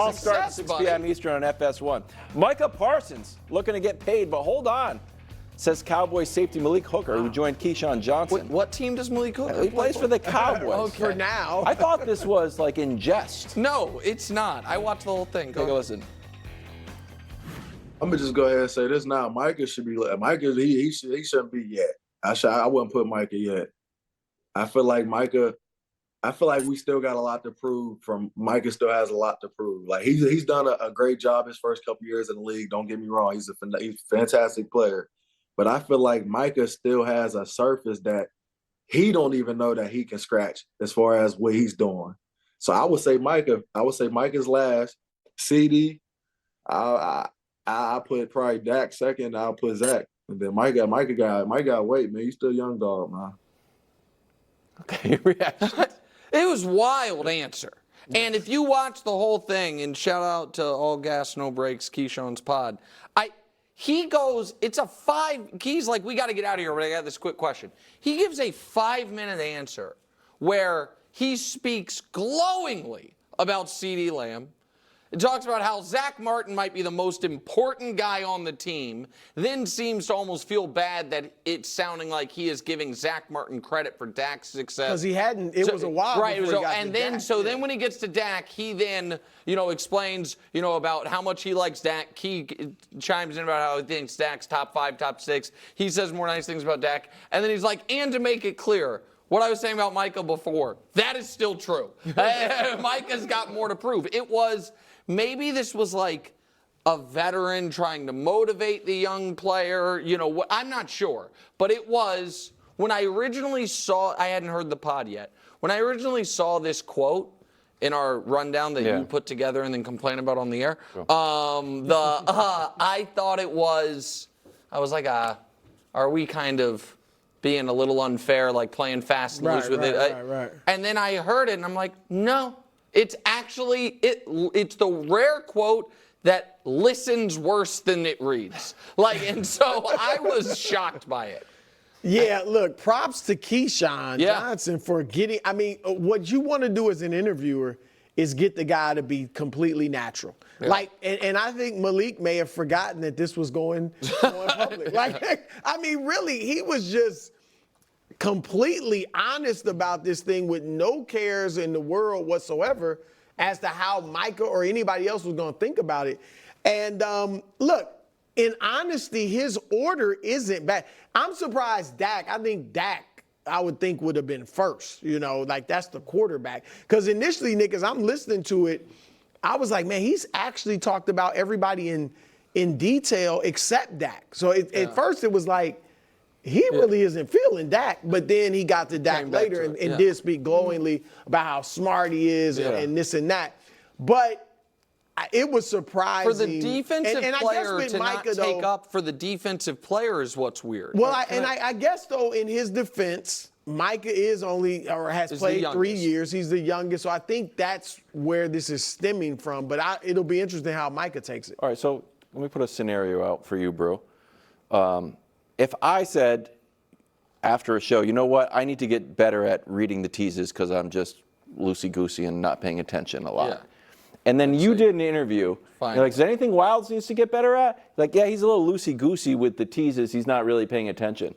All starts at 6 p.m. Eastern on FS1. Micah Parsons looking to get paid, but hold on. Says Cowboys safety Malik Hooker, who joined Keyshawn Johnson. What team does Malik Hooker He plays for the Cowboys. Okay. For now. I thought this was like in jest. No, it's not. I watched the whole thing. Take a listen. I'm gonna just go ahead and say this now. Micah should be. Micah, he shouldn't be yet. I wouldn't put Micah yet. I feel like we still got a lot to prove. Micah still has a lot to prove. Like he's done a great job his first couple years in the league. Don't get me wrong. He's a fantastic player. But I feel like Micah still has a surface that he don't even know that he can scratch as far as what he's doing. So I would say Micah. I would say Micah's last. CD. I put probably Dak second. I'll put Zach. And then Micah got weight, man. He's still a young dog, man. Okay, reaction. It was wild answer. And if you watch the whole thing, and shout out to All Gas, No Breaks, Keyshawn's pod, he goes, it's a he's like, we got to get out of here, but I got this quick question. He gives a 5-minute answer where he speaks glowingly about CeeDee Lamb. It talks about how Zach Martin might be the most important guy on the team, then seems to almost feel bad that it's sounding like he is giving Zach Martin credit for Dak's success. Because he hadn't, it was a while right, before he got and to then, Dak. so then when he gets to Dak, he then, explains, about how much he likes Dak. He chimes in about how he thinks Dak's top 5, top 6. He says more nice things about Dak. And then he's like, and to make it clear, what I was saying about Micah before, that is still true. Micah's got more to prove. Maybe this was like a veteran trying to motivate the young player. I'm not sure. But it was, when I originally saw, I hadn't heard the pod yet. When I originally saw this quote in our rundown that you put together and then complain about on the air, Sure. I thought it was, I was like, are we kind of being a little unfair, like playing fast and loose with it? Right. And then I heard it and I'm like, no. It's actually, it's the rare quote that listens worse than it reads. And so I was shocked by it. Yeah, look, props to Keyshawn Johnson for getting, what you want to do as an interviewer is get the guy to be completely natural. Yeah. And I think Malik may have forgotten that this was going public. Really, he was just completely honest about this thing with no cares in the world whatsoever as to how Micah or anybody else was going to think about it. And look, in honesty, his order isn't bad. I'm surprised Dak, I would think would have been first, that's the quarterback. Because initially, Nick, as I'm listening to it, I was like, man, he's actually talked about everybody in detail except Dak. So at first it was like, he really isn't feeling Dak, but then he got to Dak later and did speak glowingly about how smart he is and this and that. But it was surprising. For the defensive player to Micah, not take up for the defensive player is what's weird. Well, I guess, though, in his defense, Micah has played 3 years. He's the youngest. So I think that's where this is stemming from. But it'll be interesting how Micah takes it. All right, so let me put a scenario out for you, bro. If I said after a show, you know what, I need to get better at reading the teases because I'm just loosey-goosey and not paying attention a lot. Yeah. And then you did an interview. You're like, is there anything Wilds needs to get better at? Like, yeah, he's a little loosey-goosey with the teases. He's not really paying attention.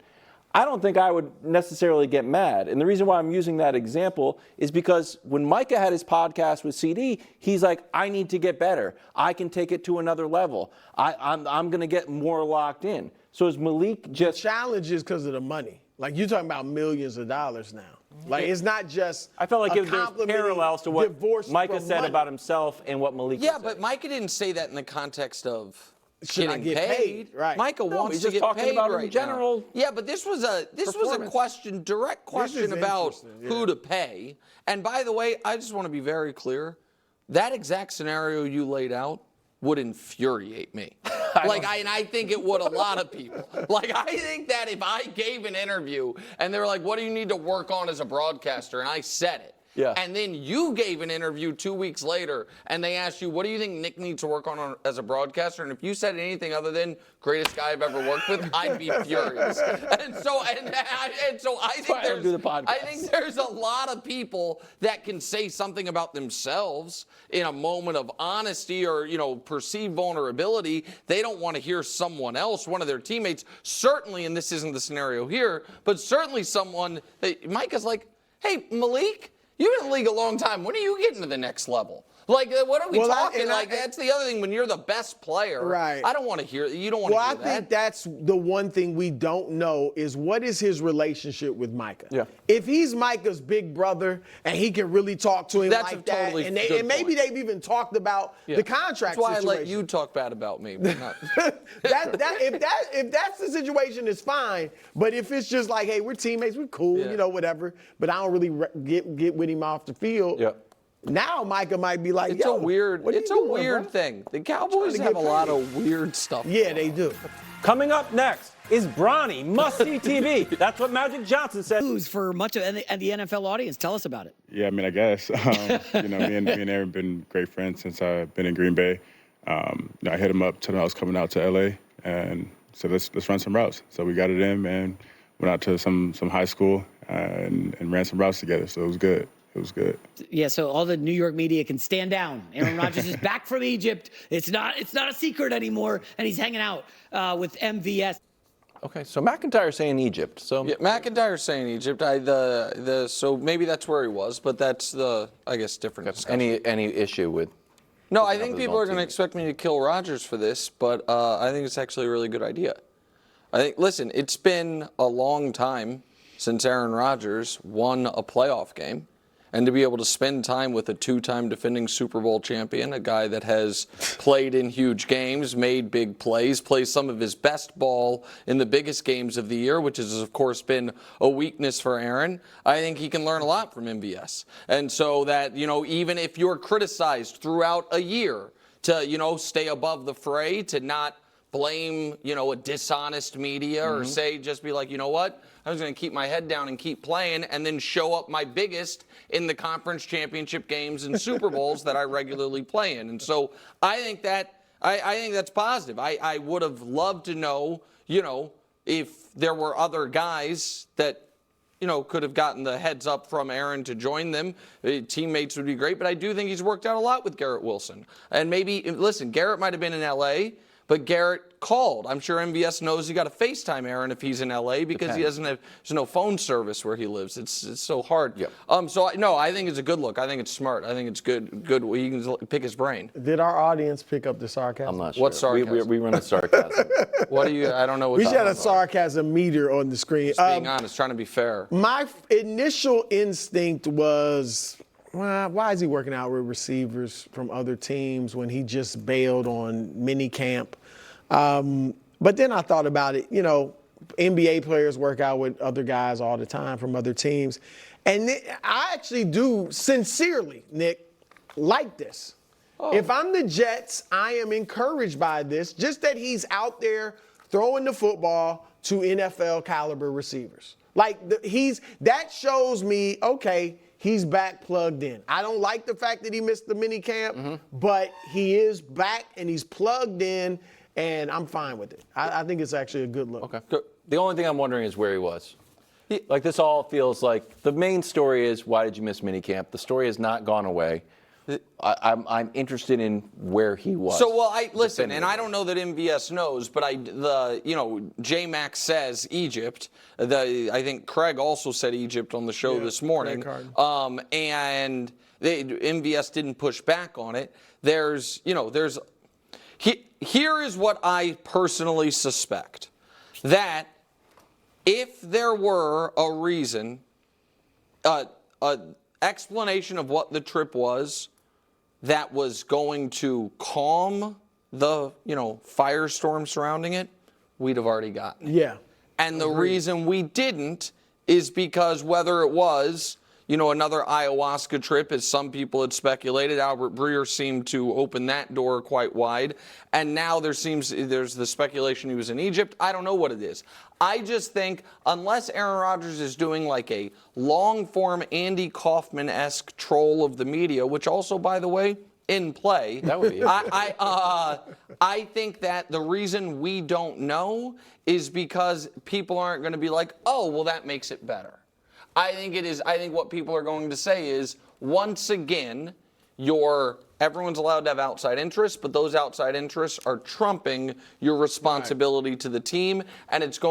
I don't think I would necessarily get mad. And the reason why I'm using that example is because when Micah had his podcast with CD, he's like, I need to get better. I can take it to another level. I'm going to get more locked in. So is Malik just... The challenge is because of the money. Like, you're talking about millions of dollars now. Like, it's not just... I felt like there's parallels to what Micah said about himself and what Malik said. Yeah, but Micah didn't say that in the context of Should getting I get paid? Right. Micah wants to just get talking paid about right in general. now. Yeah, but this was a direct question about who to pay. And by the way, I just want to be very clear. That exact scenario you laid out would infuriate me. And I think it would a lot of people. I think that if I gave an interview and they were like, what do you need to work on as a broadcaster? And I said it. Yeah. And then you gave an interview 2 weeks later, and they asked you, what do you think Nick needs to work on as a broadcaster? And if you said anything other than greatest guy I've ever worked with, I'd be furious. And so I think there's a lot of people that can say something about themselves in a moment of honesty or, perceived vulnerability. They don't want to hear someone else, one of their teammates, certainly, and this isn't the scenario here, but certainly someone that Micah's like, hey, Malik, you've been in the league a long time. When are you getting to the next level? Like, what are we talking? That's the other thing. When you're the best player, right. I don't want to hear. You don't want to hear that. Well, I think that's the one thing we don't know is what is his relationship with Micah. Yeah. If he's Micah's big brother and he can really talk to him like that, totally and maybe they've even talked about the contract That's why situation. I let you talk bad about me. But not. If that's the situation, it's fine. But if it's just like, hey, we're teammates, we're cool, whatever. But I don't really get with him off the field. Yeah. Now Micah might be like, It's a weird thing. The Cowboys have a lot of weird stuff. Yeah, they do. Coming up next is Bronny must-see TV. That's what Magic Johnson said. News for much of the NFL audience. Tell us about it. Yeah, I mean, I guess. Me and Aaron have been great friends since I've been in Green Bay. I hit him up, told him I was coming out to LA, and said let's run some routes. So we got it in, and went out to some high school and ran some routes together. So it was good. It was good. Yeah, so all the New York media can stand down. Aaron Rodgers is back from Egypt. It's not a secret anymore, and he's hanging out with MVS. Okay, so McIntyre's saying Egypt. So Yeah, McIntyre's saying Egypt. So maybe that's where he was, but that's different discussion. any issue with? No, I think people are going to expect me to kill Rodgers for this, but I think it's actually a really good idea. Listen, it's been a long time since Aaron Rodgers won a playoff game. And to be able to spend time with a two-time defending Super Bowl champion, a guy that has played in huge games, made big plays, plays some of his best ball in the biggest games of the year, which has, of course, been a weakness for Aaron, I think he can learn a lot from MVS. And so that, even if you're criticized throughout a year to, stay above the fray, to not blame, a dishonest media or just be like, you know what? I was going to keep my head down and keep playing and then show up my biggest in the conference championship games and Super Bowls that I regularly play in. And so I think that's positive. I would have loved to know, if there were other guys that, could have gotten the heads up from Aaron to join them. Teammates would be great, but I do think he's worked out a lot with Garrett Wilson. And maybe, listen, Garrett might have been in L.A., but Garrett called. I'm sure MVS knows you got to FaceTime Aaron if he's in LA because there's no phone service where he lives. It's so hard. Yep. I think it's a good look. I think it's smart. I think it's good. You can pick his brain. Did our audience pick up the sarcasm? I'm not sure. What sarcasm? We run a sarcasm. What do you? I don't know what. We should have a sarcasm meter on the screen. Just being honest, trying to be fair. My initial instinct was, well, why is he working out with receivers from other teams when he just bailed on mini camp? But then I thought about it, NBA players work out with other guys all the time from other teams. And I actually do sincerely, Nick, like this. Oh. If I'm the Jets, I am encouraged by this, just that he's out there throwing the football to NFL caliber receivers. That shows me, okay, he's back plugged in. I don't like the fact that he missed the mini camp, but he is back and he's plugged in, and I'm fine with it. I think it's actually a good look. Okay. The only thing I'm wondering is where he was. This all feels like the main story is why did you miss minicamp? The story has not gone away. I'm interested in where he was. So, listen, and I don't know that MVS knows, but J-Max says Egypt. I think Craig also said Egypt on the show this morning. And MVS didn't push back on it. Here is what I personally suspect. That if there were a reason, an explanation of what the trip was, that was going to calm the, firestorm surrounding it, we'd have already gotten it. Yeah. And the reason we didn't is because whether it was, another ayahuasca trip, as some people had speculated. Albert Breer seemed to open that door quite wide. And now there's the speculation he was in Egypt. I don't know what it is. I just think unless Aaron Rodgers is doing like a long-form Andy Kaufman-esque troll of the media, which also, by the way, in play. That would be I think that the reason we don't know is because people aren't going to be like, oh, well, that makes it better. I think what people are going to say is, once again, everyone's allowed to have outside interests, but those outside interests are trumping your responsibility to the team, and it's going